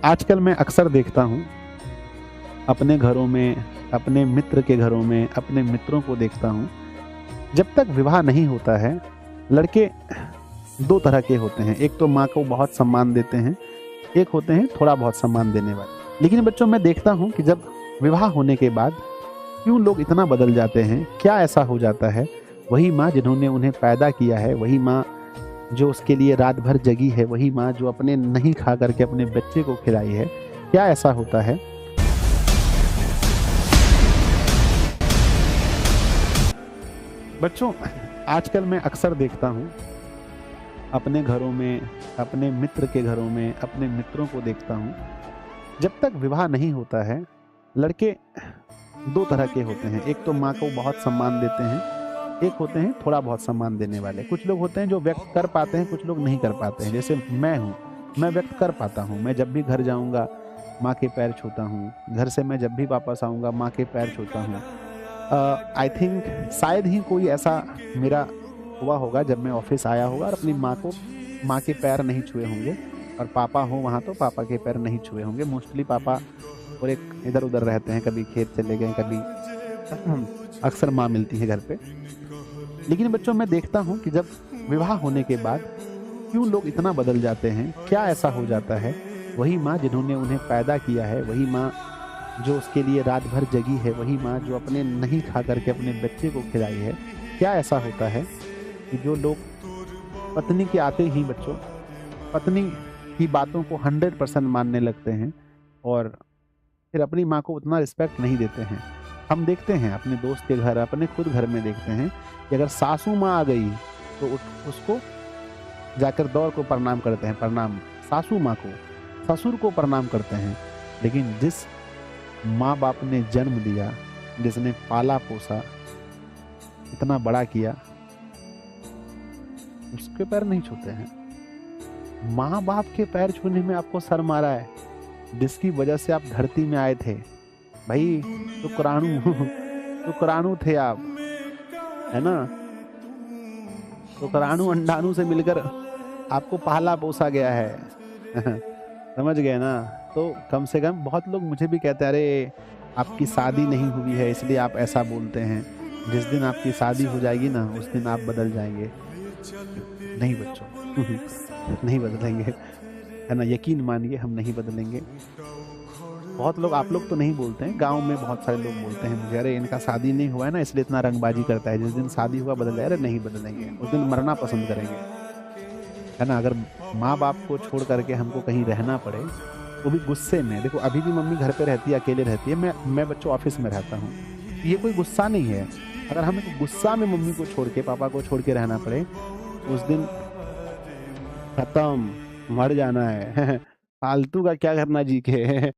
आजकल मैं अक्सर देखता हूँ अपने घरों में, अपने मित्र के घरों में, अपने मित्रों को देखता हूँ। जब तक विवाह नहीं होता है, लड़के 2 तरह के होते हैं। एक तो माँ को बहुत सम्मान देते हैं, एक होते हैं थोड़ा बहुत सम्मान देने वाले। लेकिन बच्चों मैं देखता हूँ कि जब विवाह होने के बाद क्यों लोग इतना बदल जाते हैं? क्या ऐसा हो जाता है? वही माँ जिन्होंने उन्हें पैदा किया है, वही माँ जो उसके लिए रात भर जगी है, वही माँ जो अपने नहीं खा करके अपने बच्चे को खिलाई है, क्या ऐसा होता है? बच्चों, आजकल मैं अक्सर देखता हूँ अपने घरों में, अपने मित्र के घरों में, अपने मित्रों को देखता हूँ। जब तक विवाह नहीं होता है, लड़के 2 तरह के होते हैं। एक तो माँ को बहुत सम्मान देते हैं, एक होते हैं थोड़ा बहुत सम्मान देने वाले। कुछ लोग होते हैं जो व्यक्त कर पाते हैं, कुछ लोग नहीं कर पाते हैं। जैसे मैं हूँ, मैं व्यक्त कर पाता हूँ। मैं जब भी घर जाऊँगा, माँ के पैर छूता हूँ। घर से मैं जब भी वापस आऊँगा, माँ के पैर छूता हूँ। आई थिंक शायद ही कोई ऐसा मेरा हुआ होगा जब मैं ऑफिस आया होगा और अपनी माँ के पैर नहीं छुए होंगे, और पापा हो वहाँ तो पापा के पैर नहीं छुए होंगे। मोस्टली पापा और एक इधर-उधर रहते हैं, कभी खेत चले गए, कभी अक्सर माँ मिलती है घर पे। लेकिन बच्चों मैं देखता हूँ कि जब विवाह होने के बाद क्यों लोग इतना बदल जाते हैं? क्या ऐसा हो जाता है? वही माँ जिन्होंने उन्हें पैदा किया है, वही माँ जो उसके लिए रात भर जगी है, वही माँ जो अपने नहीं खा करके अपने बच्चे को खिलाई है। क्या ऐसा होता है कि जो लोग पत्नी के आते ही बच्चों, पत्नी की बातों को 100% मानने लगते हैं और फिर अपनी माँ को उतना रिस्पेक्ट नहीं देते हैं। हम देखते हैं अपने दोस्त के घर, अपने खुद घर में देखते हैं कि अगर सासू माँ आ गई तो उसको जाकर दौड़ को प्रणाम करते हैं, प्रणाम सासू माँ को, ससुर को प्रणाम करते हैं। लेकिन जिस माँ बाप ने जन्म दिया, जिसने पाला पोसा, इतना बड़ा किया, उसके पैर नहीं छूते हैं। माँ बाप के पैर छूने में आपको शर्म आ रहा है, जिसकी वजह से आप धरती में आए थे। भाई शुक्राणु थे आप, है ना? शुक्राणु अंडाणु से मिलकर आपको पाला पोसा गया है। समझ गए ना? तो कम से कम बहुत लोग मुझे भी कहते हैं, अरे आपकी शादी नहीं हुई है इसलिए आप ऐसा बोलते हैं। जिस दिन आपकी शादी हो जाएगी ना, उस दिन आप बदल जाएंगे। नहीं बच्चों, नहीं बदलेंगे, है ना? यकीन मानिए हम नहीं बदलेंगे। बहुत लोग, आप लोग तो नहीं बोलते हैं, गांव में बहुत सारे लोग बोलते हैं मुझे, अरे इनका शादी नहीं हुआ है ना इसलिए इतना रंगबाजी करता है, जिस दिन शादी हुआ बदल जाए। अरे नहीं बदलेंगे, उस दिन मरना पसंद करेंगे, है ना? अगर माँ बाप को छोड़ करके हमको कहीं रहना पड़े, वो भी गुस्से में। देखो अभी भी मम्मी घर पे रहती है, अकेले रहती है, मैं बच्चों ऑफिस में रहता हूँ। ये कोई गुस्सा नहीं है। अगर हमें गुस्सा में मम्मी को छोड़ के, पापा को छोड़ के रहना पड़े, उस दिन खत्म, मर जाना है। फालतू का क्या करना जी के।